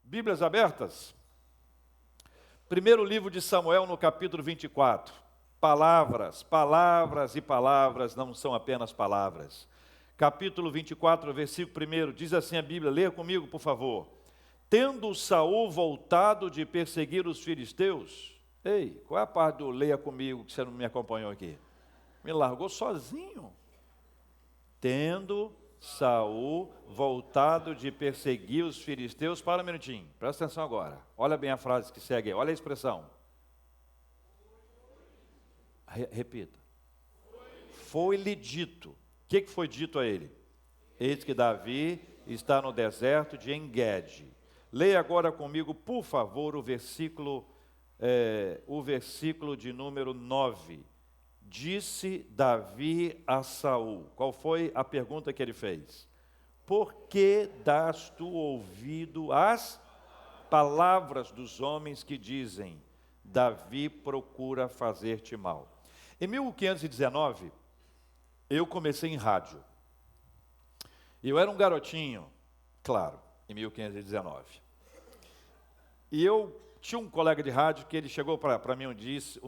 Bíblias abertas? Primeiro livro de Samuel, no capítulo 24. Palavras, palavras e palavras não são apenas palavras. Capítulo 24, versículo 1, diz assim a Bíblia, leia comigo, por favor. Tendo Saul voltado de perseguir os filisteus... Ei, qual é a parte do leia comigo que você não me acompanhou aqui? Me largou sozinho. Tendo Saul voltado de perseguir os filisteus, para um minutinho, presta atenção agora. Olha bem a frase que segue aí, olha a expressão. Repita. Foi-lhe dito. O que foi dito a ele? Eis que Davi está no deserto de En-Gedi. Leia agora comigo, por favor, o versículo de número 9. Disse Davi a Saul. Qual foi a pergunta que ele fez? Por que dás tu ouvido às palavras dos homens que dizem, Davi procura fazer-te mal? Em 1519, eu comecei em rádio. Eu era um garotinho, claro, em 1519. E eu tinha um colega de rádio que ele chegou para mim um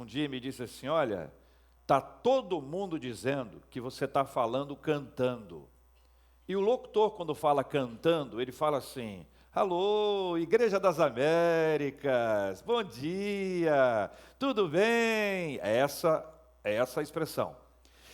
dia e me disse assim, olha, está todo mundo dizendo que você está falando cantando. E o locutor, quando fala cantando, ele fala assim, alô, Igreja das Américas, bom dia, tudo bem? Essa é a expressão.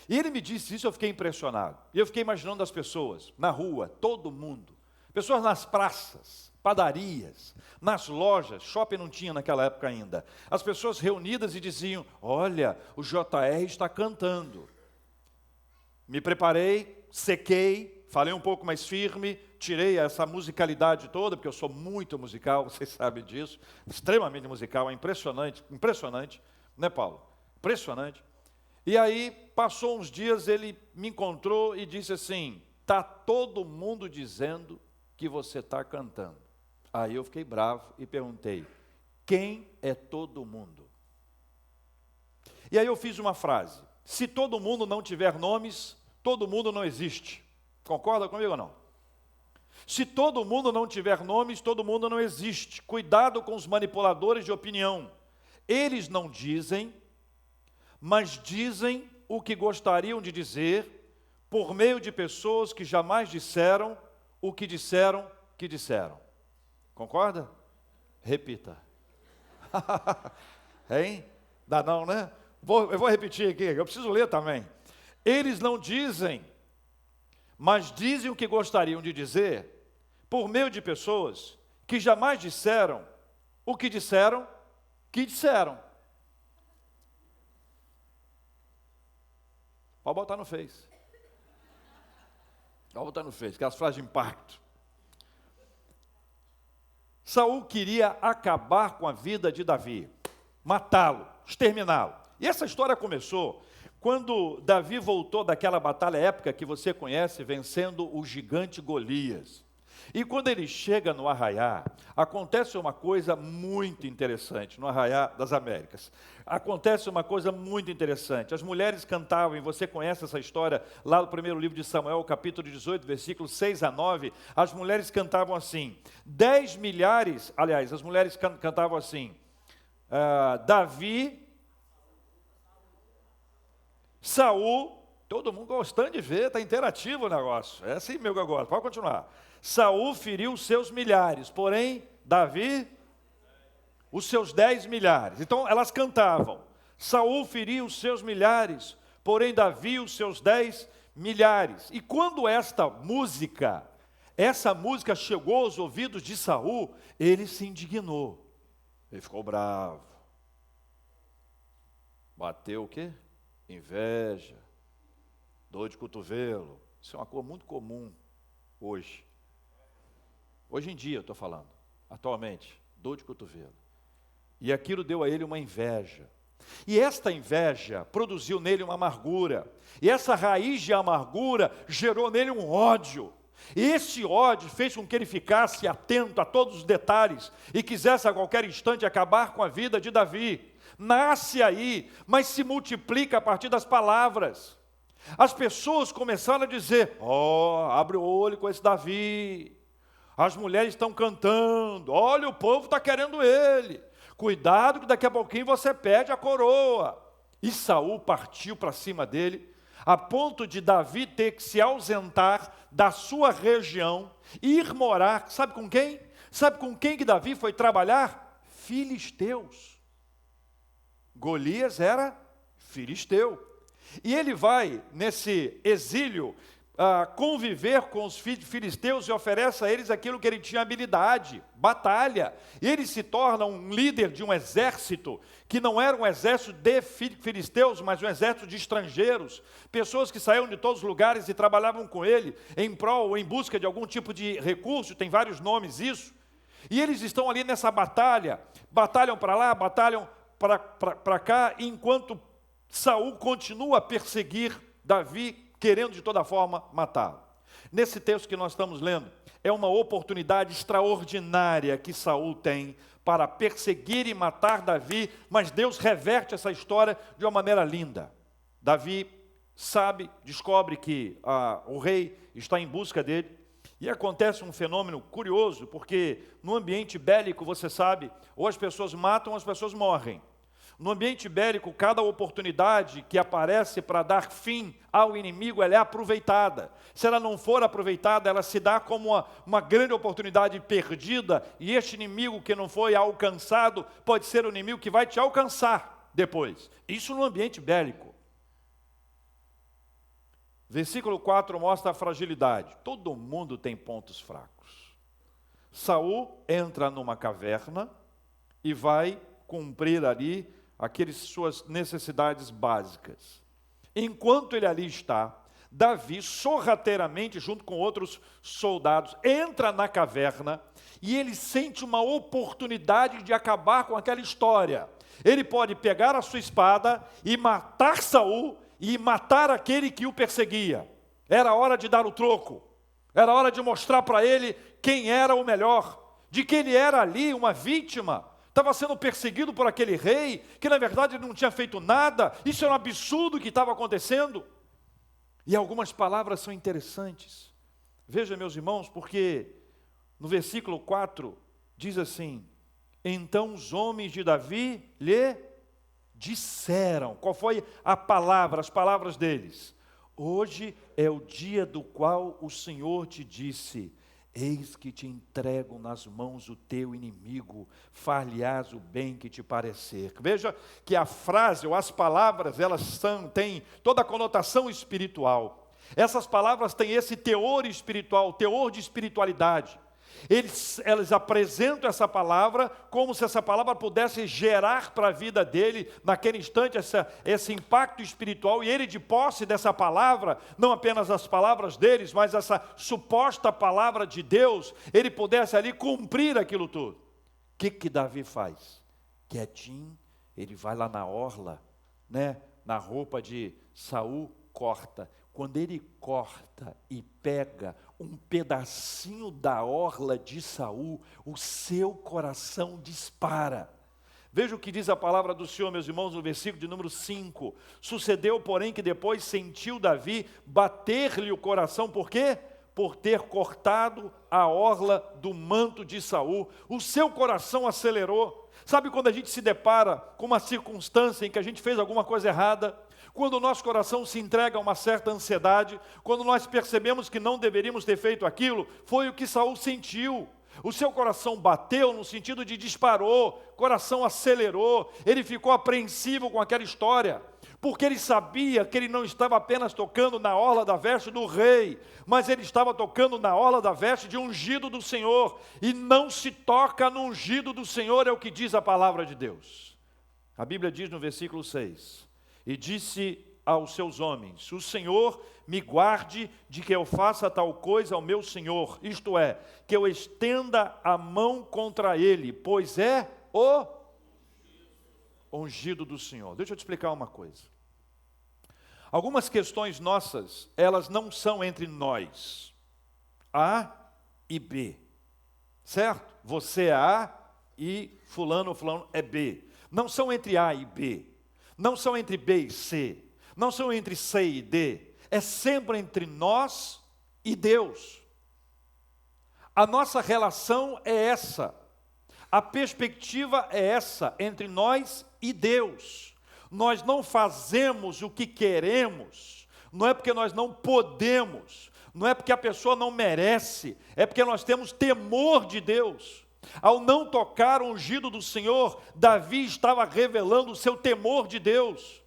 E ele me disse isso, eu fiquei impressionado. E eu fiquei imaginando as pessoas, na rua, todo mundo. Pessoas nas praças, padarias, nas lojas, shopping não tinha naquela época ainda. As pessoas reunidas e diziam, olha, o JR está cantando. Me preparei, sequei, falei um pouco mais firme, tirei essa musicalidade toda, porque eu sou muito musical, vocês sabem disso, extremamente musical, é impressionante, né, Paulo? Impressionante. E aí, passou uns dias, ele me encontrou e disse assim, está todo mundo dizendo que você está cantando. Aí eu fiquei bravo e perguntei, quem é todo mundo? E aí eu fiz uma frase, se todo mundo não tiver nomes, todo mundo não existe. Concorda comigo ou não? Se todo mundo não tiver nomes, todo mundo não existe. Cuidado com os manipuladores de opinião. Eles não dizem, mas dizem o que gostariam de dizer por meio de pessoas que jamais disseram o que disseram que disseram. Concorda? Repita. Hein? Dá não, né? Eu vou repetir aqui, eu preciso ler também. Eles não dizem, mas dizem o que gostariam de dizer por meio de pessoas que jamais disseram o que disseram que disseram. Pode botar no Face. Pode botar no Face, aquelas frases de impacto. Saul queria acabar com a vida de Davi, matá-lo, exterminá-lo. E essa história começou quando Davi voltou daquela batalha épica que você conhece, vencendo o gigante Golias. E quando ele chega no arraiá, acontece uma coisa muito interessante, no arraiá das Américas. Acontece uma coisa muito interessante. As mulheres cantavam, e você conhece essa história, lá no primeiro livro de Samuel, capítulo 18, versículos 6 a 9, as mulheres cantavam assim, 10 milhares, aliás, as mulheres cantavam assim, Davi, Saul, todo mundo gostando de ver, está interativo o negócio, é assim meu agora, pode continuar. Saul feriu seus milhares, porém, Davi, os seus 10 milhares. Então, elas cantavam. Saul feriu os seus milhares, porém, Davi, os seus 10 milhares. E quando essa música chegou aos ouvidos de Saul, ele se indignou. Ele ficou bravo. Bateu o quê? Inveja, dor de cotovelo. Isso é uma coisa muito comum hoje. Hoje em dia eu estou falando, atualmente, dor de cotovelo. E aquilo deu a ele uma inveja. E esta inveja produziu nele uma amargura. E essa raiz de amargura gerou nele um ódio. E esse ódio fez com que ele ficasse atento a todos os detalhes e quisesse a qualquer instante acabar com a vida de Davi. Nasce aí, mas se multiplica a partir das palavras. As pessoas começaram a dizer, abre o olho com esse Davi. As mulheres estão cantando, olha, o povo está querendo ele. Cuidado que daqui a pouquinho você perde a coroa. E Saul partiu para cima dele, a ponto de Davi ter que se ausentar da sua região, ir morar, sabe com quem? Sabe com quem que Davi foi trabalhar? Filisteus. Golias era filisteu. E ele vai, nesse exílio, conviver com os filisteus e oferece a eles aquilo que ele tinha habilidade, batalha. E ele se torna um líder de um exército, que não era um exército de filisteus, mas um exército de estrangeiros, pessoas que saíam de todos os lugares e trabalhavam com ele, em prol ou em busca de algum tipo de recurso, tem vários nomes isso. E eles estão ali nessa batalha, batalham para lá, batalham para cá, enquanto Saul continua a perseguir Davi, querendo de toda forma matá-lo. Nesse texto que nós estamos lendo, é uma oportunidade extraordinária que Saul tem para perseguir e matar Davi, mas Deus reverte essa história de uma maneira linda. Davi sabe, descobre que o rei está em busca dele, e acontece um fenômeno curioso, porque no ambiente bélico, você sabe, ou as pessoas matam ou as pessoas morrem. No ambiente bélico, cada oportunidade que aparece para dar fim ao inimigo, ela é aproveitada. Se ela não for aproveitada, ela se dá como uma grande oportunidade perdida, e este inimigo que não foi alcançado, pode ser o inimigo que vai te alcançar depois. Isso no ambiente bélico. Versículo 4 mostra a fragilidade. Todo mundo tem pontos fracos. Saul entra numa caverna e vai cumprir ali aquelas suas necessidades básicas. Enquanto ele ali está, Davi, sorrateiramente, junto com outros soldados, entra na caverna e ele sente uma oportunidade de acabar com aquela história. Ele pode pegar a sua espada e matar Saul e matar aquele que o perseguia. Era hora de dar o troco. Era hora de mostrar para ele quem era o melhor, de que ele era ali uma vítima, estava sendo perseguido por aquele rei, que na verdade não tinha feito nada. Isso era um absurdo que estava acontecendo. E algumas palavras são interessantes. Veja, meus irmãos, porque no versículo 4 diz assim: então os homens de Davi lhe disseram. Qual foi a palavra, as palavras deles? Hoje é o dia do qual o Senhor te disse: eis que te entrego nas mãos o teu inimigo, far-lhe-ás o bem que te parecer. Veja que a frase ou as palavras, elas têm toda a conotação espiritual. Essas palavras têm esse teor espiritual, teor de espiritualidade. Eles apresentam essa palavra como se essa palavra pudesse gerar para a vida dele, naquele instante, esse impacto espiritual, e ele, de posse dessa palavra, não apenas as palavras deles, mas essa suposta palavra de Deus, ele pudesse ali cumprir aquilo tudo. O que Davi faz? Quietinho, ele vai lá na orla, na roupa de Saul, corta. Quando ele corta e pega um pedacinho da orla de Saul, o seu coração dispara. Veja o que diz a palavra do Senhor, meus irmãos, no versículo de número 5. Sucedeu, porém, que depois sentiu Davi bater-lhe o coração. Por quê? Por ter cortado a orla do manto de Saul. O seu coração acelerou. Sabe quando a gente se depara com uma circunstância em que a gente fez alguma coisa errada? Quando o nosso coração se entrega a uma certa ansiedade, quando nós percebemos que não deveríamos ter feito aquilo, foi o que Saul sentiu. O seu coração bateu no sentido de disparou, coração acelerou, ele ficou apreensivo com aquela história, porque ele sabia que ele não estava apenas tocando na orla da veste do rei, mas ele estava tocando na orla da veste de ungido do Senhor, e não se toca no ungido do Senhor, é o que diz a palavra de Deus. A Bíblia diz no versículo 6, e disse aos seus homens: o Senhor me guarde de que eu faça tal coisa ao meu Senhor, isto é, que eu estenda a mão contra ele, pois é o ungido do Senhor. Deixa eu te explicar uma coisa. Algumas questões nossas, elas não são entre nós, A e B, certo? Você é A e fulano é B. Não são entre A e B. Não são entre B e C, não são entre C e D, é sempre entre nós e Deus. A nossa relação é essa. A perspectiva é essa, entre nós e Deus. Nós não fazemos o que queremos, não é porque nós não podemos, não é porque a pessoa não merece, é porque nós temos temor de Deus. Ao não tocar o ungido do Senhor, Davi estava revelando o seu temor de Deus.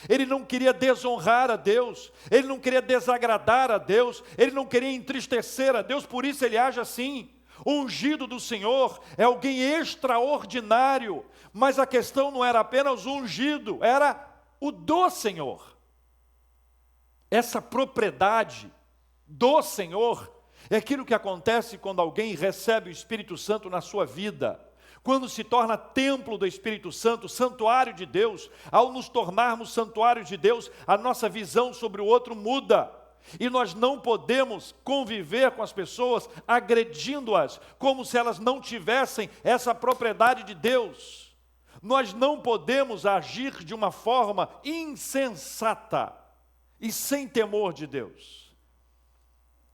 Ele não queria desonrar a Deus, ele não queria desagradar a Deus, ele não queria entristecer a Deus, por isso ele age assim. O ungido do Senhor é alguém extraordinário, mas a questão não era apenas o ungido, era o do Senhor. Essa propriedade do Senhor é aquilo que acontece quando alguém recebe o Espírito Santo na sua vida. Quando se torna templo do Espírito Santo, santuário de Deus, ao nos tornarmos santuário de Deus, a nossa visão sobre o outro muda. E nós não podemos conviver com as pessoas agredindo-as, como se elas não tivessem essa propriedade de Deus. Nós não podemos agir de uma forma insensata e sem temor de Deus.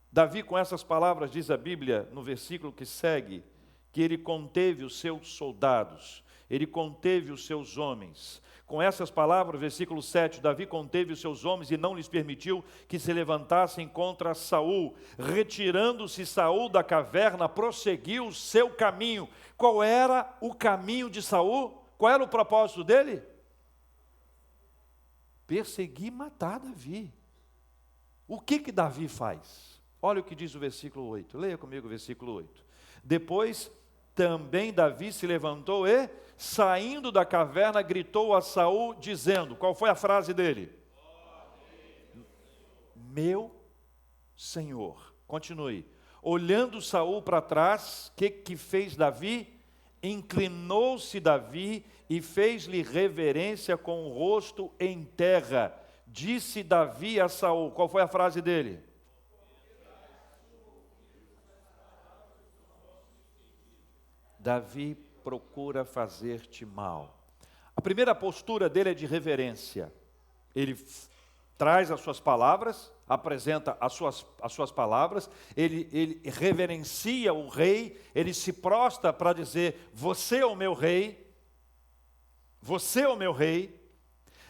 Davi, com essas palavras, diz a Bíblia, no versículo que segue, que ele conteve os seus soldados, ele conteve os seus homens. Com essas palavras, versículo 7, Davi conteve os seus homens e não lhes permitiu que se levantassem contra Saul. Retirando-se Saul da caverna, prosseguiu o seu caminho. Qual era o caminho de Saul? Qual era o propósito dele? Perseguir e matar Davi. O que Davi faz? Olha o que diz o versículo 8. Leia comigo o versículo 8. Depois também Davi se levantou e, saindo da caverna, gritou a Saul, dizendo, qual foi a frase dele? Meu Senhor. Continue. Olhando Saul para trás, o que fez Davi? Inclinou-se Davi e fez-lhe reverência com o rosto em terra. Disse Davi a Saul, qual foi a frase dele? Davi procura fazer-te mal. A primeira postura dele é de reverência. Ele traz as suas palavras, apresenta as suas palavras, ele reverencia o rei, ele se prostra para dizer, você é o meu rei, você é o meu rei.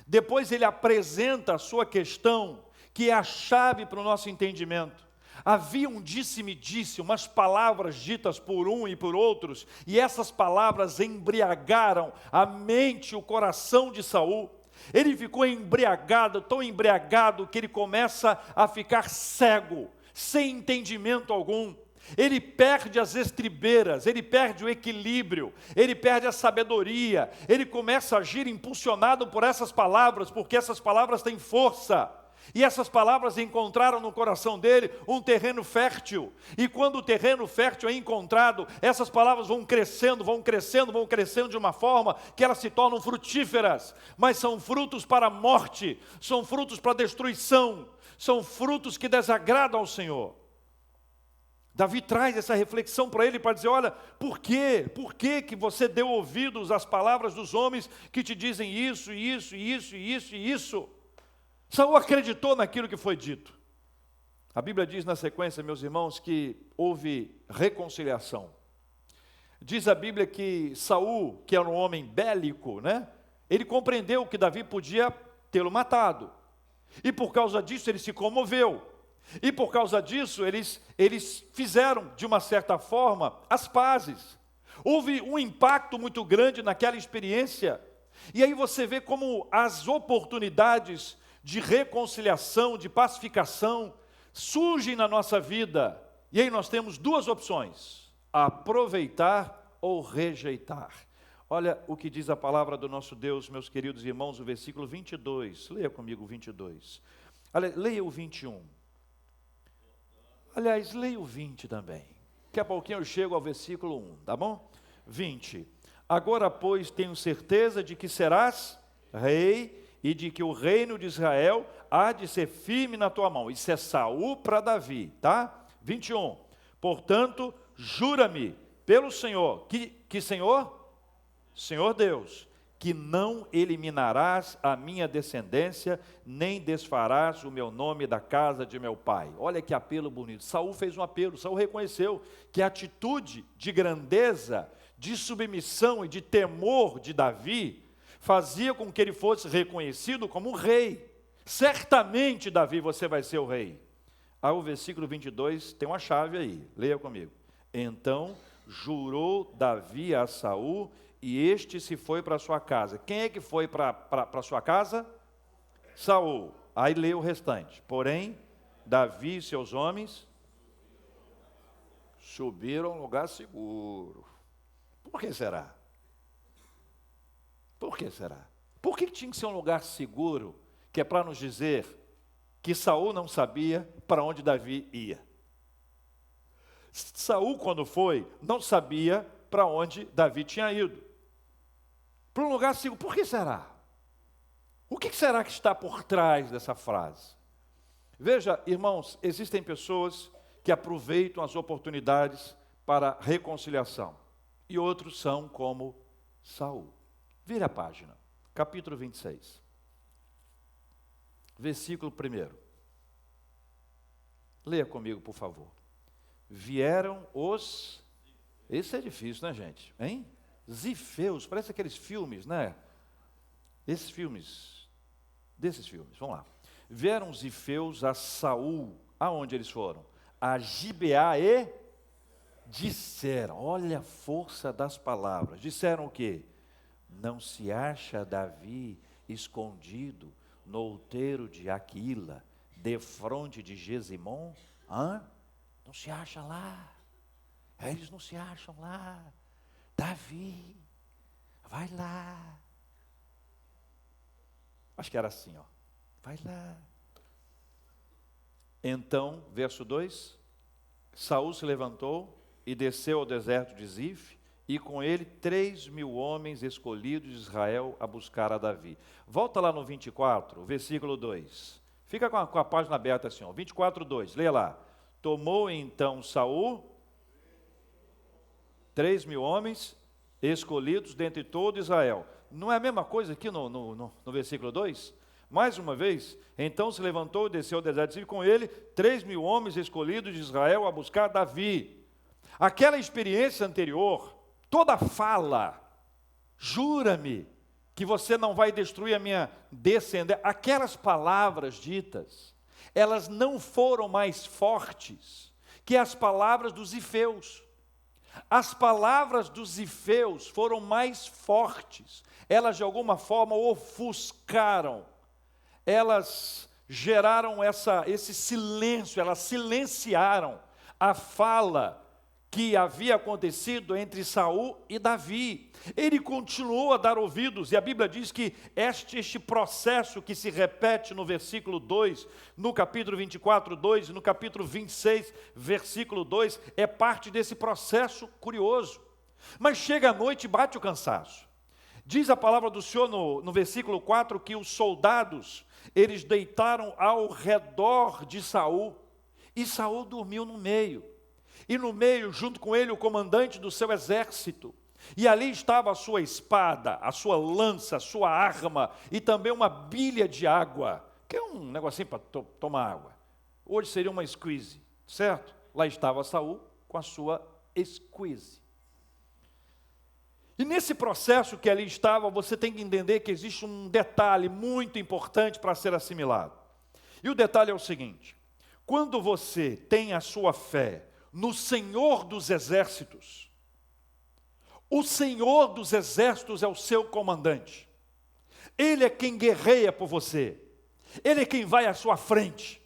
Depois ele apresenta a sua questão, que é a chave para o nosso entendimento. Havia um disse-me-disse, umas palavras ditas por um e por outros, e essas palavras embriagaram a mente e o coração de Saul. Ele ficou embriagado, tão embriagado, que ele começa a ficar cego, sem entendimento algum. Ele perde as estribeiras, ele perde o equilíbrio, ele perde a sabedoria, ele começa a agir impulsionado por essas palavras, porque essas palavras têm força. E essas palavras encontraram no coração dele um terreno fértil. E quando o terreno fértil é encontrado, essas palavras vão crescendo, vão crescendo, vão crescendo de uma forma que elas se tornam frutíferas. Mas são frutos para a morte, são frutos para a destruição, são frutos que desagradam ao Senhor. Davi traz essa reflexão para ele, para dizer, olha, por quê? Por que que você deu ouvidos às palavras dos homens que te dizem isso, isso, isso, isso e isso? Saul acreditou naquilo que foi dito. A Bíblia diz na sequência, meus irmãos, que houve reconciliação. Diz a Bíblia que Saul, que era um homem bélico, né? Ele compreendeu que Davi podia tê-lo matado. E por causa disso ele se comoveu. E por causa disso eles fizeram, de uma certa forma, as pazes. Houve um impacto muito grande naquela experiência. E aí você vê como as oportunidades de reconciliação, de pacificação, surgem na nossa vida. E aí nós temos duas opções: aproveitar ou rejeitar. Olha o que diz a palavra do nosso Deus, meus queridos irmãos, o versículo 22. Leia comigo o 22. Leia o 21. Aliás, leia o 20 também. Daqui a pouquinho eu chego ao versículo 1, tá bom? 20. Agora, pois, tenho certeza de que serás rei, e de que o reino de Israel há de ser firme na tua mão. Isso é Saul para Davi, tá? 21. Portanto, jura-me pelo Senhor, que Senhor? Senhor Deus, que não eliminarás a minha descendência, nem desfarás o meu nome da casa de meu pai. Olha que apelo bonito. Saul fez um apelo, Saul reconheceu que a atitude de grandeza, de submissão e de temor de Davi fazia com que ele fosse reconhecido como um rei. Certamente, Davi, você vai ser o rei. Aí o versículo 22 tem uma chave aí, leia comigo. Então jurou Davi a Saul, e este se foi para sua casa. Quem é que foi para sua casa? Saul. Aí lê o restante. Porém, Davi e seus homens subiram a um lugar seguro. Por que será? Por que será? Por que tinha que ser um lugar seguro, que é para nos dizer que Saul não sabia para onde Davi ia? Saul, quando foi, não sabia para onde Davi tinha ido. Para um lugar seguro. Por que será? O que será que está por trás dessa frase? Veja, irmãos, existem pessoas que aproveitam as oportunidades para reconciliação. E outros são como Saul. Vire a página, capítulo 26. Versículo 1. Leia comigo, por favor. Vieram os... Esse é difícil, né, gente? Hein? Zifeus, parece aqueles filmes, né? Desses filmes, vamos lá. Vieram os zifeus a Saul, aonde eles foram? A Gibeá e disseram, olha a força das palavras, disseram o quê? Não se acha Davi escondido no outeiro de Aquila, defronte de Gesimon? Não se acha lá, eles não se acham lá. Davi, vai lá. Acho que era assim, ó. Vai lá. Então, verso 2, Saul se levantou e desceu ao deserto de Zif, e com ele 3.000 homens escolhidos de Israel a buscar a Davi. Volta lá no 24, versículo 2. Fica com a página aberta assim, ó. 24, 2, leia lá. Tomou então Saul 3.000 homens escolhidos dentre todo Israel. Não é a mesma coisa aqui no versículo 2? Mais uma vez, então se levantou e desceu ao deserto, e com ele 3.000 homens escolhidos de Israel a buscar Davi. Aquela experiência anterior, toda fala, jura-me que você não vai destruir a minha descendência. Aquelas palavras ditas, elas não foram mais fortes que as palavras dos zifeus. As palavras dos zifeus foram mais fortes, elas de alguma forma ofuscaram, elas geraram esse silêncio, elas silenciaram a fala que havia acontecido entre Saul e Davi. Ele continuou a dar ouvidos, e a Bíblia diz que este processo que se repete no versículo 2, no capítulo 24, 2, e no capítulo 26, versículo 2, é parte desse processo curioso. Mas chega a noite e bate o cansaço. Diz a palavra do Senhor no versículo 4, que os soldados, eles deitaram ao redor de Saul, e Saul dormiu no meio. E no meio, junto com ele, o comandante do seu exército. E ali estava a sua espada, a sua lança, a sua arma, e também uma bilha de água, que é um negocinho para tomar água. Hoje seria uma squeeze, certo? Lá estava Saul com a sua squeeze. E nesse processo que ali estava, você tem que entender que existe um detalhe muito importante para ser assimilado. E o detalhe é o seguinte: quando você tem a sua fé no Senhor dos Exércitos, o Senhor dos Exércitos é o seu comandante. Ele é quem guerreia por você. Ele é quem vai à sua frente.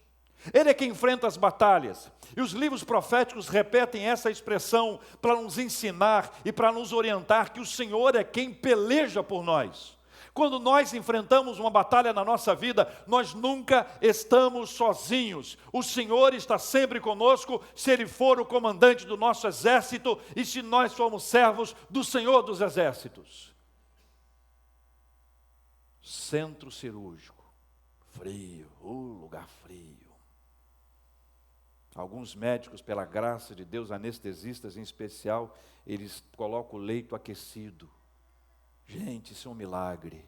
Ele é quem enfrenta as batalhas. E os livros proféticos repetem essa expressão para nos ensinar e para nos orientar que o Senhor é quem peleja por nós. Quando nós enfrentamos uma batalha na nossa vida, nós nunca estamos sozinhos. O Senhor está sempre conosco, se Ele for o comandante do nosso exército e se nós formos servos do Senhor dos Exércitos. Centro cirúrgico, frio, lugar frio. Alguns médicos, pela graça de Deus, anestesistas em especial, eles colocam o leito aquecido. Gente, isso é um milagre.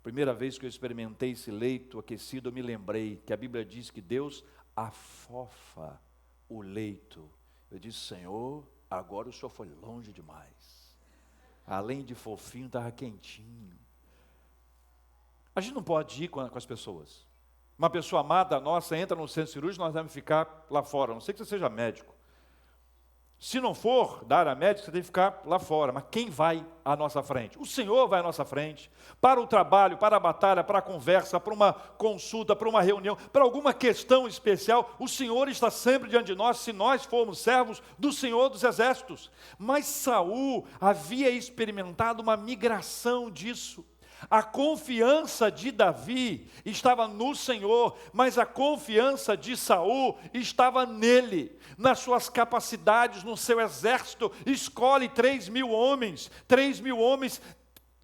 Primeira vez que eu experimentei esse leito aquecido, eu me lembrei que a Bíblia diz que Deus afofa o leito. Eu disse, Senhor, agora o Senhor foi longe demais. Além de fofinho, estava quentinho. A gente não pode ir com as pessoas. Uma pessoa amada nossa entra no centro cirúrgico, nós vamos ficar lá fora, a não ser que você seja médico. Se não for da área médica, você tem que ficar lá fora. Mas quem vai à nossa frente? O Senhor vai à nossa frente. Para o trabalho, para a batalha, para a conversa, para uma consulta, para uma reunião, para alguma questão especial, o Senhor está sempre diante de nós, se nós formos servos do Senhor dos Exércitos. Mas Saul havia experimentado uma migração disso. A confiança de Davi estava no Senhor, mas a confiança de Saul estava nele, nas suas capacidades, no seu exército. Escolhe 3.000 homens, 3.000 homens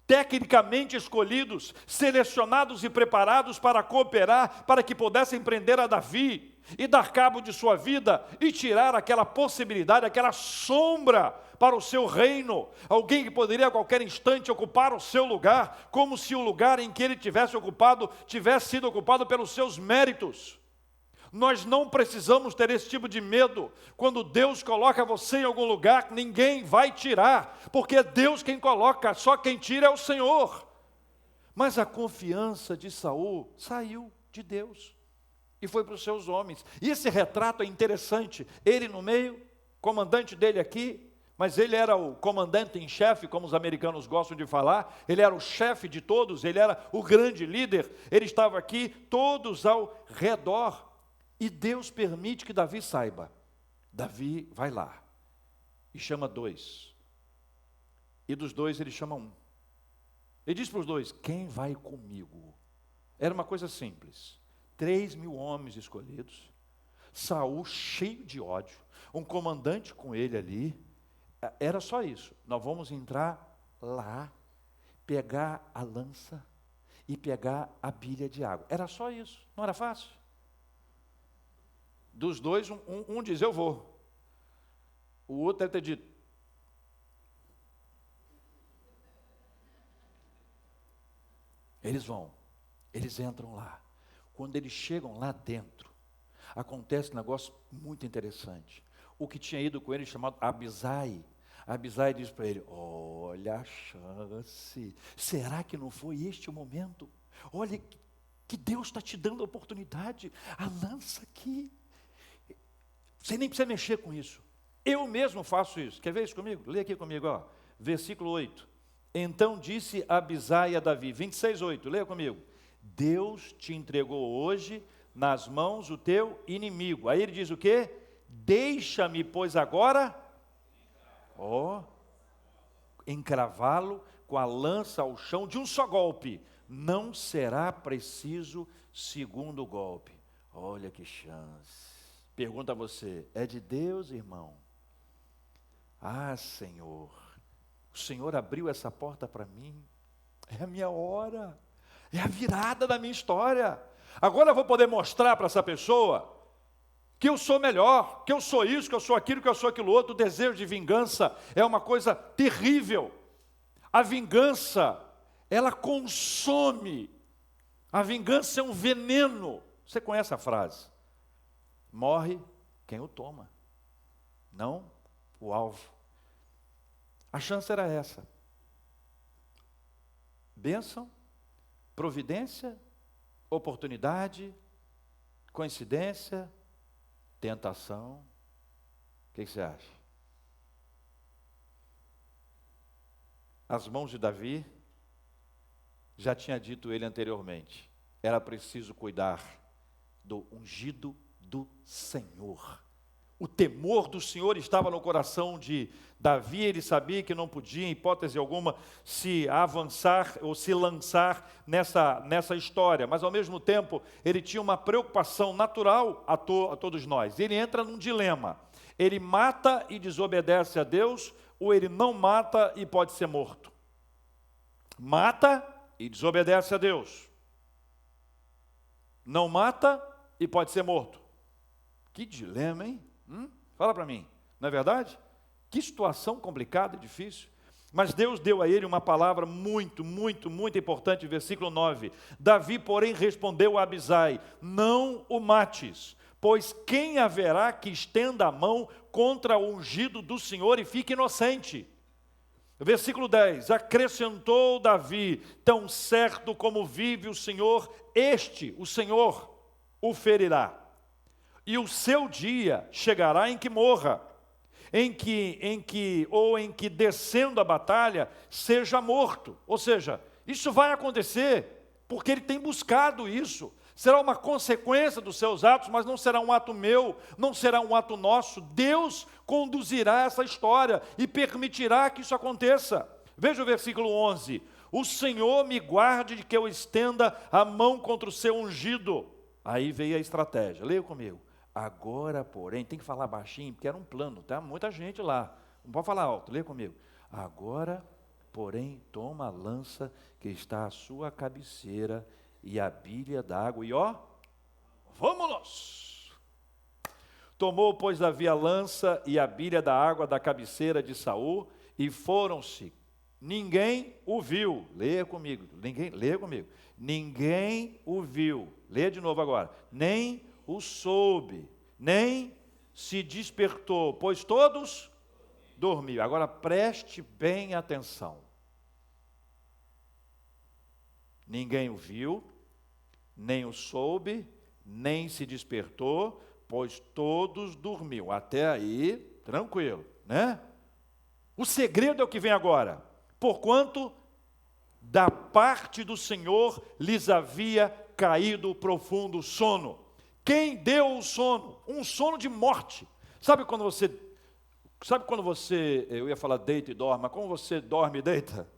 tecnicamente escolhidos, selecionados e preparados para cooperar, para que pudessem prender a Davi e dar cabo de sua vida e tirar aquela possibilidade, aquela sombra para o seu reino, alguém que poderia a qualquer instante ocupar o seu lugar, como se o lugar em que ele tivesse ocupado, tivesse sido ocupado pelos seus méritos. Nós não precisamos ter esse tipo de medo. Quando Deus coloca você em algum lugar, ninguém vai tirar, porque é Deus quem coloca, só quem tira é o Senhor. Mas a confiança de Saul saiu de Deus e foi para os seus homens. E esse retrato é interessante, ele no meio, comandante dele aqui, mas ele era o comandante em chefe, como os americanos gostam de falar, ele era o chefe de todos, ele era o grande líder, ele estava aqui, todos ao redor, e Deus permite que Davi saiba. Davi vai lá, e chama 2, e dos 2 ele chama 1, ele diz para os 2, quem vai comigo? Era uma coisa simples, 3.000 homens escolhidos, Saul cheio de ódio, um comandante com ele ali, era só isso, nós vamos entrar lá, pegar a lança e pegar a bilha de água, era só isso, não era fácil? Dos 2, um diz, eu vou, o outro deve ter dito, eles vão, eles entram lá, quando eles chegam lá dentro, acontece um negócio muito interessante, o que tinha ido com ele chamado Abisai diz para ele, olha a chance, será que não foi este o momento? Olha que Deus está te dando a oportunidade, a lança aqui, você nem precisa mexer com isso, eu mesmo faço isso, quer ver isso comigo? Lê aqui comigo, ó. Versículo 8, então disse Abisai a Davi, 26:8, leia comigo, Deus te entregou hoje nas mãos o teu inimigo, aí ele diz o quê? Deixa-me, pois agora, encravá-lo com a lança ao chão de um só golpe, não será preciso segundo golpe. Olha que chance. Pergunta a você, é de Deus, irmão? Ah, Senhor, o Senhor abriu essa porta para mim, é a minha hora, é a virada da minha história. Agora eu vou poder mostrar para essa pessoa que eu sou melhor, que eu sou isso, que eu sou aquilo, que eu sou aquilo outro. O desejo de vingança é uma coisa terrível. A vingança, ela consome. A vingança é um veneno. Você conhece a frase? Morre quem o toma, não o alvo. A chance era essa. Bênção, providência, oportunidade, coincidência, tentação. O que você acha? As mãos de Davi, já tinha dito ele anteriormente, era preciso cuidar do ungido do Senhor. O temor do Senhor estava no coração de Davi, ele sabia que não podia, em hipótese alguma, se avançar ou se lançar nessa história, mas ao mesmo tempo, ele tinha uma preocupação natural a todos nós. Ele entra num dilema, ele mata e desobedece a Deus, ou ele não mata e pode ser morto. Mata e desobedece a Deus. Não mata e pode ser morto. Que dilema, hein? Fala para mim, não é verdade? Que situação complicada e difícil. Mas Deus deu a ele uma palavra muito importante, versículo 9. Davi, porém, respondeu a Abisai: não o mates, pois quem haverá que estenda a mão contra o ungido do Senhor e fique inocente? Versículo 10, acrescentou Davi: tão certo como vive o Senhor, o Senhor, o ferirá. E o seu dia chegará em que morra, em que descendo a batalha, seja morto. Ou seja, isso vai acontecer, porque ele tem buscado isso. Será uma consequência dos seus atos, mas não será um ato meu, não será um ato nosso. Deus conduzirá essa história e permitirá que isso aconteça. Veja o versículo 11. O Senhor me guarde de que eu estenda a mão contra o seu ungido. Aí veio a estratégia, leia comigo. Agora, porém, tem que falar baixinho, porque era um plano, tá? Muita gente lá. Não pode falar alto, leia comigo. Agora, porém, toma a lança que está à sua cabeceira e a bilha d'água, e ó, vamos! Tomou, pois, Davi a lança e a bilha da água da cabeceira de Saul, e foram-se. Ninguém o viu. Leia comigo. Leia comigo. Ninguém o viu. Leia de novo agora. Nem o soube, nem se despertou, pois todos dormiam. Agora preste bem atenção. Ninguém o viu, nem o soube, nem se despertou, pois todos dormiam. Até aí, tranquilo, né? O segredo é o que vem agora. Porquanto da parte do Senhor lhes havia caído profundo sono. Quem deu o sono? Um sono de morte. Sabe quando você, eu ia falar deita e dorme, mas como você dorme e deita?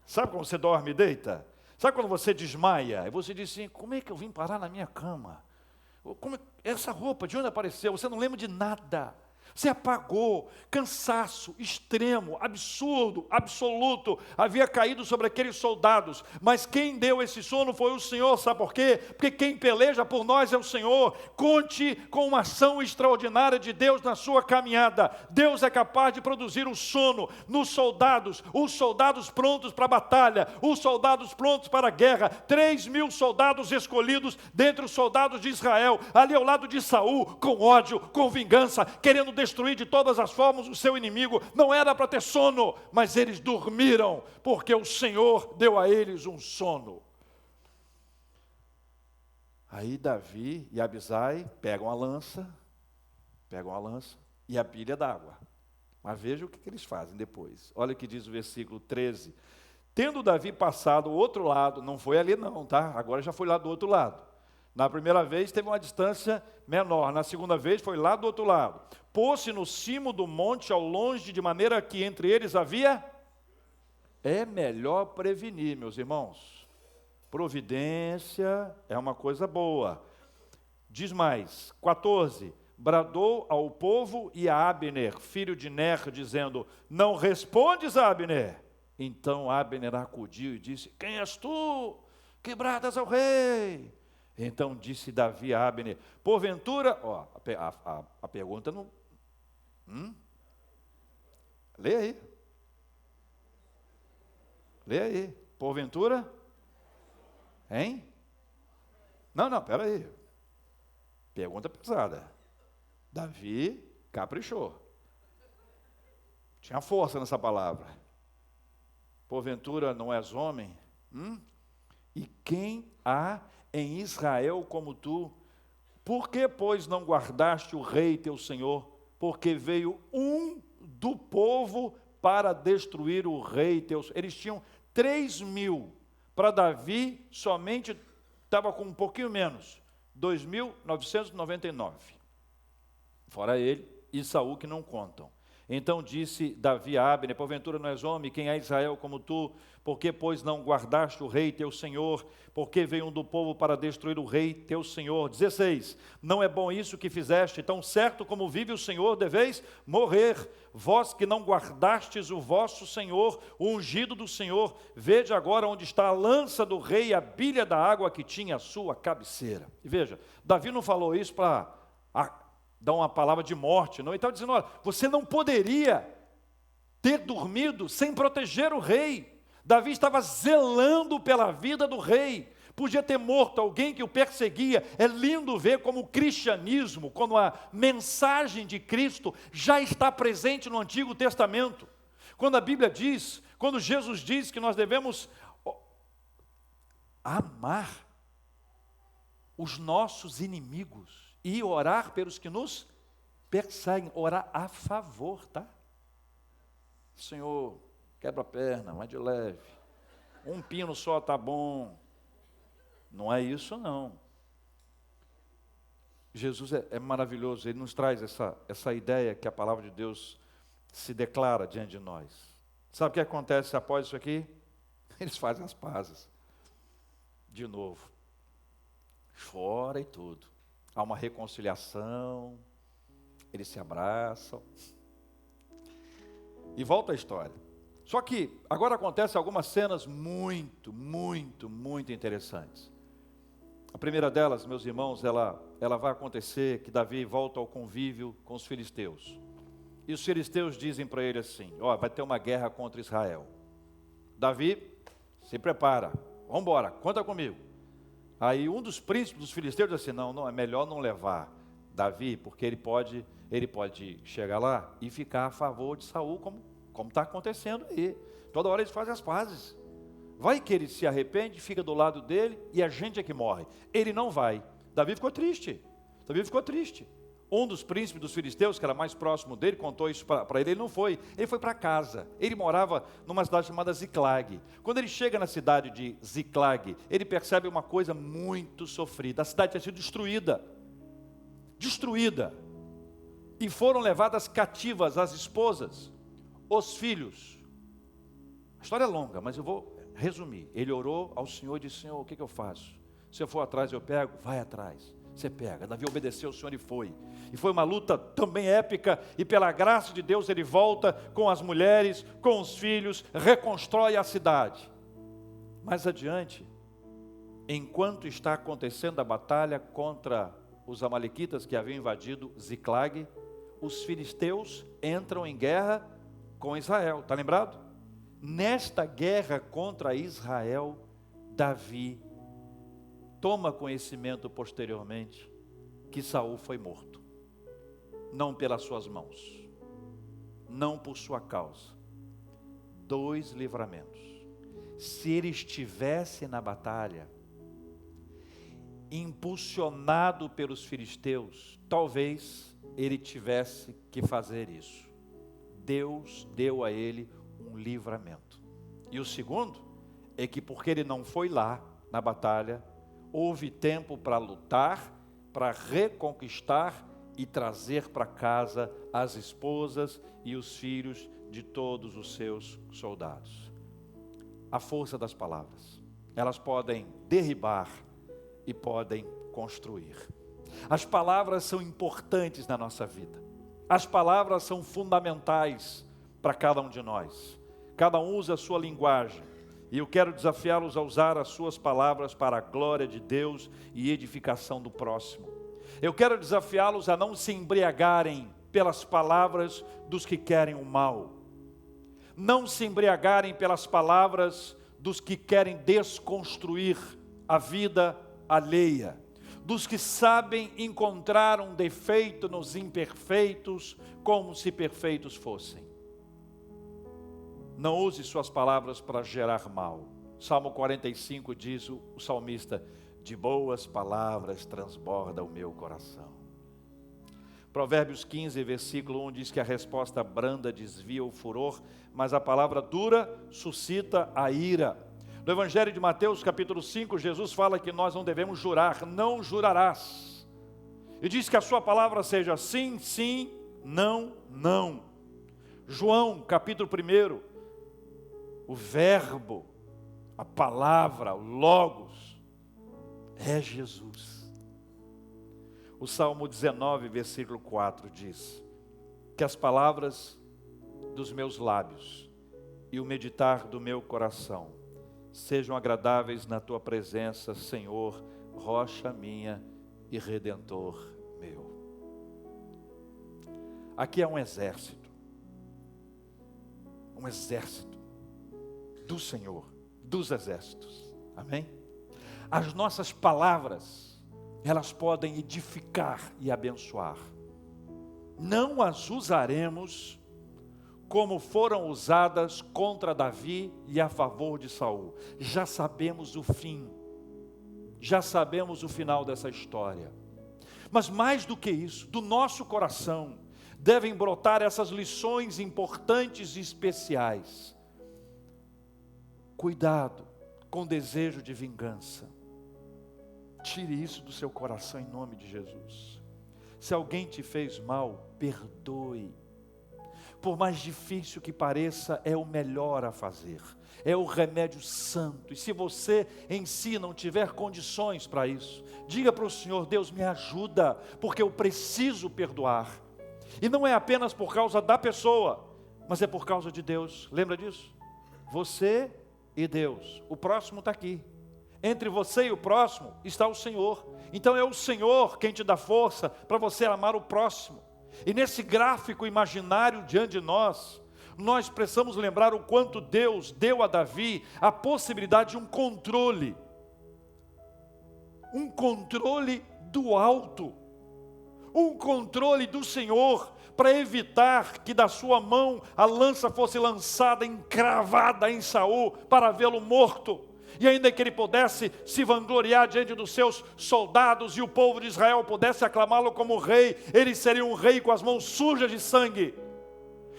Sabe como você dorme e deita? Sabe quando você desmaia? E você diz assim: como é que eu vim parar na minha cama? Essa roupa, de onde apareceu? Você não lembra de nada. Você apagou, cansaço extremo, absurdo, absoluto, havia caído sobre aqueles soldados, mas quem deu esse sono foi o Senhor, sabe por quê? Porque quem peleja por nós é o Senhor. Conte com uma ação extraordinária de Deus na sua caminhada. Deus é capaz de produzir o sono nos soldados, os soldados prontos para a batalha, os soldados prontos para a guerra, 3.000 soldados escolhidos dentre os soldados de Israel, ali ao lado de Saul, com ódio, com vingança, querendo destruir de todas as formas o seu inimigo. Não era para ter sono, mas eles dormiram, porque o Senhor deu a eles um sono. Aí Davi e Abisai pegam a lança e a bilha d'água. Mas veja o que eles fazem depois. Olha o que diz o versículo 13. Tendo Davi passado o outro lado, não foi ali não, tá? Agora já foi lá do outro lado. Na primeira vez teve uma distância menor, na segunda vez foi lá do outro lado. Pôs-se no cimo do monte ao longe, de maneira que entre eles havia... É melhor prevenir, meus irmãos. Providência é uma coisa boa. Diz mais, 14. Bradou ao povo e a Abner, filho de Ner, dizendo: não respondes, Abner? Então Abner acudiu e disse: quem és tu? Quebradas ao rei. Então disse Davi a Abner: porventura, a pergunta não... Lê aí. Lê aí. Porventura? Hein? Não, pera aí. Pergunta pesada. Davi caprichou. Tinha força nessa palavra. Porventura não és homem? E quem há em Israel como tu? Por que, pois, não guardaste o rei teu senhor? Porque veio um do povo para destruir o rei teu senhor. Eles tinham 3.000. Para Davi, somente estava com um pouquinho menos. 2.999. Fora ele e Saul, que não contam. Então disse Davi a Abner: porventura não és homem, quem é Israel como tu? Por que, pois, não guardaste o rei teu senhor? Porque veio um do povo para destruir o rei teu senhor. 16. Não é bom isso que fizeste, tão certo como vive o Senhor, deveis morrer. Vós que não guardastes o vosso Senhor, o ungido do Senhor, vede agora onde está a lança do rei e a bilha da água que tinha a sua cabeceira. E veja, Davi não falou isso para dar uma palavra de morte, não. Ele estava dizendo: olha, você não poderia ter dormido sem proteger o rei. Davi estava zelando pela vida do rei. Podia ter morto alguém que o perseguia. É lindo ver como o cristianismo, como a mensagem de Cristo já está presente no Antigo Testamento. Quando a Bíblia diz, quando Jesus diz que nós devemos amar os nossos inimigos e orar pelos que nos perseguem, orar a favor, tá? Senhor, quebra a perna, vai de leve. Um pino só tá bom. Não é isso, não. Jesus é maravilhoso, Ele nos traz essa ideia que a palavra de Deus se declara diante de nós. Sabe o que acontece após isso aqui? Eles fazem as pazes. De novo. Chora e tudo. Há uma reconciliação, eles se abraçam. E volta a história. Só que agora acontecem algumas cenas muito interessantes. A primeira delas, meus irmãos, ela vai acontecer que Davi volta ao convívio com os filisteus. E os filisteus dizem para ele assim, vai ter uma guerra contra Israel. Davi, se prepara, vamos embora, conta comigo. Aí um dos príncipes dos filisteus diz assim, não, é melhor não levar Davi, porque ele pode chegar lá e ficar a favor de Saul, como está acontecendo aí. Toda hora eles fazem as pazes. Vai que ele se arrepende, fica do lado dele e a gente é que morre. Ele não vai. Davi ficou triste. Um dos príncipes dos filisteus, que era mais próximo dele, contou isso para ele. Ele não foi. Ele foi para casa. Ele morava numa cidade chamada Ziclag. Quando ele chega na cidade de Ziclag, ele percebe uma coisa muito sofrida. A cidade tinha sido destruída. E foram levadas cativas as esposas, os filhos. A história é longa, mas eu vou resumir. Ele orou ao Senhor e disse, Senhor, o que eu faço? Se eu for atrás, eu pego? Vai atrás. Você pega. Davi obedeceu ao Senhor e foi. E foi uma luta também épica, e pela graça de Deus ele volta com as mulheres, com os filhos, reconstrói a cidade. Mais adiante, enquanto está acontecendo a batalha contra os amalequitas que haviam invadido Ziclag, os filisteus entram em guerra com Israel. Está lembrado? Nesta guerra contra Israel, Davi toma conhecimento posteriormente que Saul foi morto. Não pelas suas mãos, não por sua causa. 2 livramentos. Se ele estivesse na batalha, impulsionado pelos filisteus, talvez ele tivesse que fazer isso. Deus deu a ele um livramento. E o segundo é que porque ele não foi lá na batalha, houve tempo para lutar, para reconquistar e trazer para casa as esposas e os filhos de todos os seus soldados. A força das palavras. Elas podem derribar e podem construir. As palavras são importantes na nossa vida. As palavras são fundamentais para cada um de nós. Cada um usa a sua linguagem. E eu quero desafiá-los a usar as suas palavras para a glória de Deus e edificação do próximo. Eu quero desafiá-los a não se embriagarem pelas palavras dos que querem o mal. Não se embriagarem pelas palavras dos que querem desconstruir a vida alheia. Dos que sabem encontrar um defeito nos imperfeitos, como se perfeitos fossem. Não use suas palavras para gerar mal. Salmo 45 diz o salmista, de boas palavras transborda o meu coração. Provérbios 15, versículo 1 diz que a resposta branda desvia o furor, mas a palavra dura suscita a ira. No Evangelho de Mateus, capítulo 5, Jesus fala que nós não devemos jurar, não jurarás. E diz que a sua palavra seja sim, sim, não, não. João, capítulo 1, o verbo, a palavra, o logos, é Jesus. O Salmo 19, versículo 4 diz, que as palavras dos meus lábios e o meditar do meu coração sejam agradáveis na tua presença, Senhor, rocha minha e redentor meu. Aqui é um exército. um exército do Senhor, dos exércitos. Amém? As nossas palavras, elas podem edificar e abençoar. Não as usaremos como foram usadas contra Davi e a favor de Saul. Já sabemos o fim, já sabemos o final dessa história. Mas mais do que isso, do nosso coração devem brotar essas lições importantes e especiais. Cuidado com desejo de vingança. Tire isso do seu coração em nome de Jesus. Se alguém te fez mal, perdoe. Por mais difícil que pareça, é o melhor a fazer. É o remédio santo. E se você em si não tiver condições para isso, diga para o Senhor: Deus, me ajuda, porque eu preciso perdoar. E não é apenas por causa da pessoa, mas é por causa de Deus. Lembra disso? Você e Deus. O próximo está aqui. Entre você e o próximo está o Senhor. Então é o Senhor quem te dá força para você amar o próximo. E nesse gráfico imaginário diante de nós precisamos lembrar o quanto Deus deu a Davi a possibilidade de um controle do alto, um controle do Senhor, para evitar que da sua mão a lança fosse lançada, encravada em Saul, para vê-lo morto. E ainda que ele pudesse se vangloriar diante dos seus soldados e o povo de Israel pudesse aclamá-lo como rei, ele seria um rei com as mãos sujas de sangue.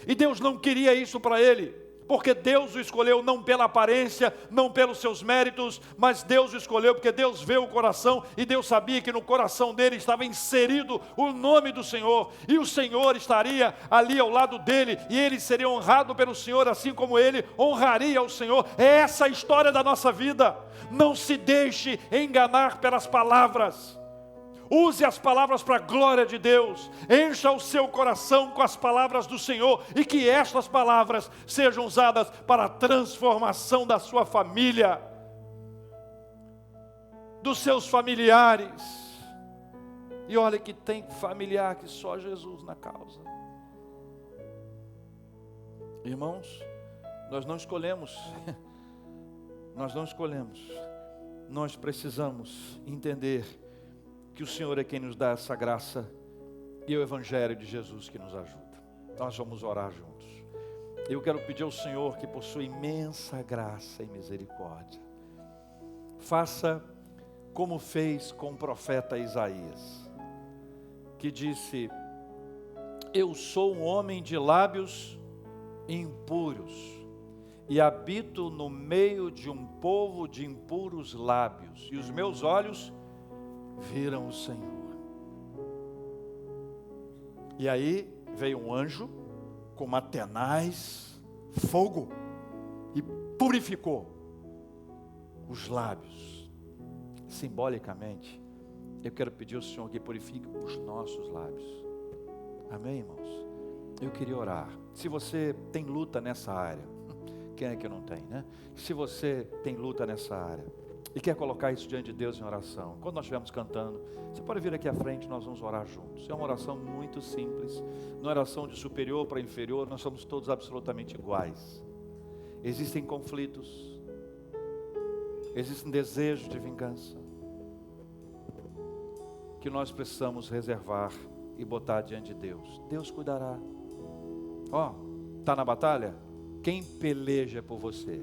E Deus não queria isso para ele, porque Deus o escolheu não pela aparência, não pelos seus méritos, mas Deus o escolheu porque Deus vê o coração, e Deus sabia que no coração dele estava inserido o nome do Senhor, e o Senhor estaria ali ao lado dele, e ele seria honrado pelo Senhor, assim como ele honraria o Senhor. É essa a história da nossa vida. Não se deixe enganar pelas palavras. Use as palavras para a glória de Deus. Encha o seu coração com as palavras do Senhor, e que estas palavras sejam usadas para a transformação da sua família, dos seus familiares. E olha que tem familiar que só Jesus na causa. Irmãos, nós não escolhemos. Nós precisamos entender que o Senhor é quem nos dá essa graça, e é o Evangelho de Jesus que nos ajuda. Nós vamos orar juntos. Eu quero pedir ao Senhor, que possui imensa graça e misericórdia, faça como fez com o profeta Isaías, que disse: eu sou um homem de lábios impuros, e habito no meio de um povo de impuros lábios, e os meus olhos viram o Senhor. E aí veio um anjo com uma tenaz fogo e purificou os lábios. Simbolicamente, eu quero pedir ao Senhor que purifique os nossos lábios. Amém, irmãos? Eu queria orar. Se você tem luta nessa área, quem é que não tem, né? Se você tem luta nessa área e quer colocar isso diante de Deus em oração, quando nós estivermos cantando, você pode vir aqui à frente, nós vamos orar juntos. É uma oração muito simples, não é oração de superior para inferior, nós somos todos absolutamente iguais. Existem conflitos, existem desejos de vingança, que nós precisamos reservar e botar diante de Deus. Deus cuidará. Está na batalha? Quem peleja por você?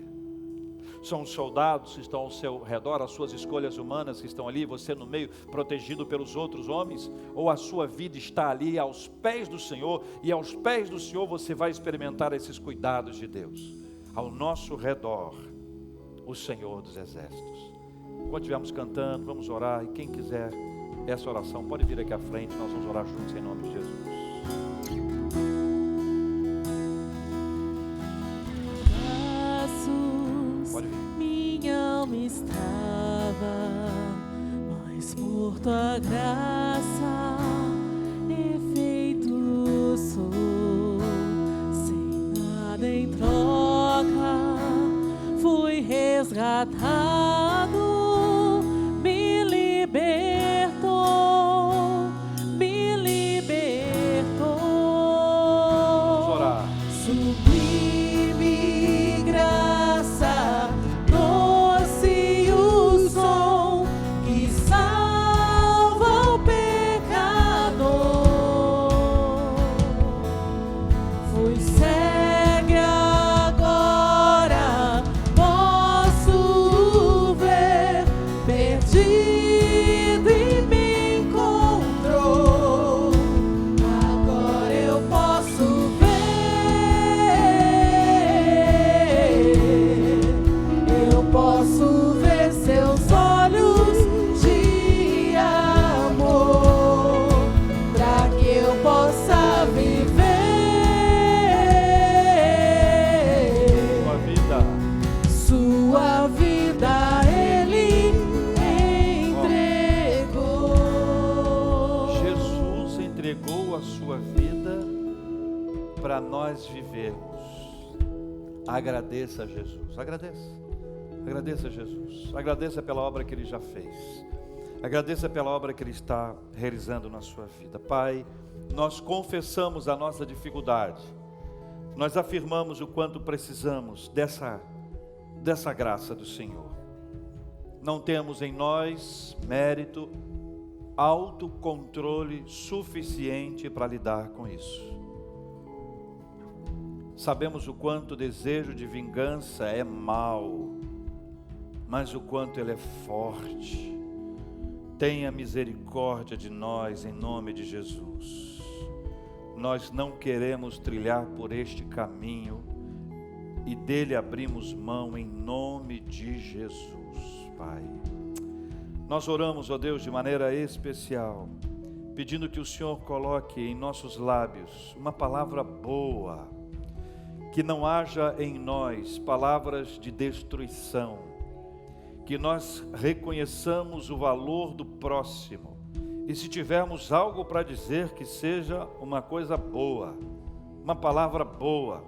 São os soldados que estão ao seu redor, as suas escolhas humanas que estão ali, você no meio, protegido pelos outros homens? Ou a sua vida está ali aos pés do Senhor, e aos pés do Senhor você vai experimentar esses cuidados de Deus? Ao nosso redor, o Senhor dos Exércitos. Quando estivermos cantando, vamos orar, e quem quiser essa oração pode vir aqui à frente, nós vamos orar juntos em nome de Jesus. Mas por tua graça efeito sou, sem nada em troca, fui resgatado, me libertou, me libertou. Vamos orar. Sublime para nós vivermos. Agradeça a Jesus. Agradeça a Jesus. Agradeça pela obra que Ele já fez. Agradeça pela obra que Ele está realizando na sua vida. Pai, nós confessamos a nossa dificuldade. Nós afirmamos o quanto precisamos dessa graça do Senhor. Não temos em nós mérito, autocontrole suficiente para lidar com isso. Sabemos o quanto o desejo de vingança é mau, mas o quanto ele é forte. Tenha misericórdia de nós em nome de Jesus. Nós não queremos trilhar por este caminho e dele abrimos mão em nome de Jesus, Pai. Nós oramos, ó Deus, de maneira especial, pedindo que o Senhor coloque em nossos lábios uma palavra boa, que não haja em nós palavras de destruição, que nós reconheçamos o valor do próximo, e se tivermos algo para dizer, que seja uma coisa boa, uma palavra boa.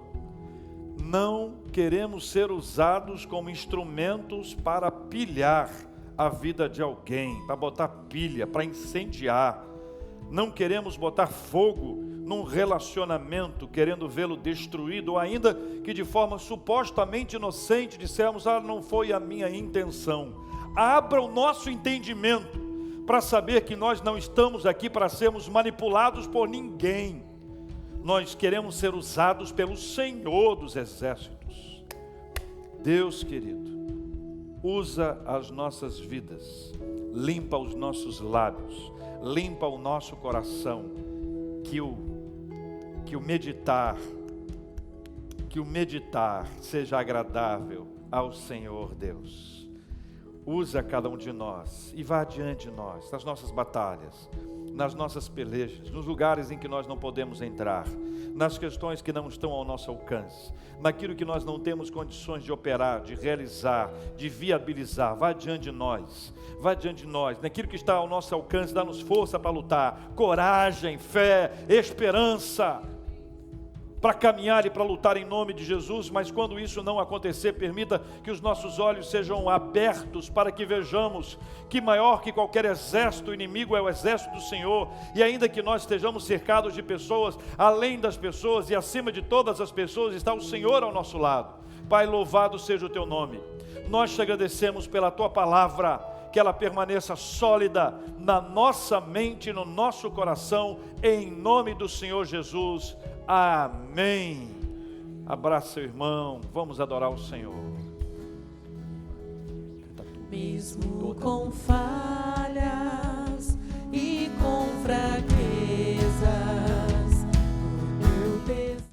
Não queremos ser usados como instrumentos para pilhar a vida de alguém, para botar pilha, para incendiar. Não queremos botar fogo num relacionamento, querendo vê-lo destruído, ou ainda que de forma supostamente inocente dissemos, não foi a minha intenção. Abra o nosso entendimento para saber que nós não estamos aqui para sermos manipulados por ninguém. Nós queremos ser usados pelo Senhor dos Exércitos. Deus querido, usa as nossas vidas, limpa os nossos lábios, limpa o nosso coração, que o meditar seja agradável ao Senhor Deus. Usa cada um de nós e vá adiante de nós, nas nossas batalhas, nas nossas pelejas, nos lugares em que nós não podemos entrar, nas questões que não estão ao nosso alcance, naquilo que nós não temos condições de operar, de realizar, de viabilizar. Vá adiante de nós, naquilo que está ao nosso alcance, dá-nos força para lutar, coragem, fé, esperança, para caminhar e para lutar em nome de Jesus. Mas quando isso não acontecer, permita que os nossos olhos sejam abertos para que vejamos que maior que qualquer exército inimigo é o exército do Senhor, e ainda que nós estejamos cercados de pessoas, além das pessoas e acima de todas as pessoas está o Senhor ao nosso lado. Pai, louvado seja o teu nome. Nós te agradecemos pela tua palavra, que ela permaneça sólida na nossa mente e no nosso coração, em nome do Senhor Jesus. Amém. Abraça seu irmão, vamos adorar o Senhor. Mesmo com falhas e com fraquezas,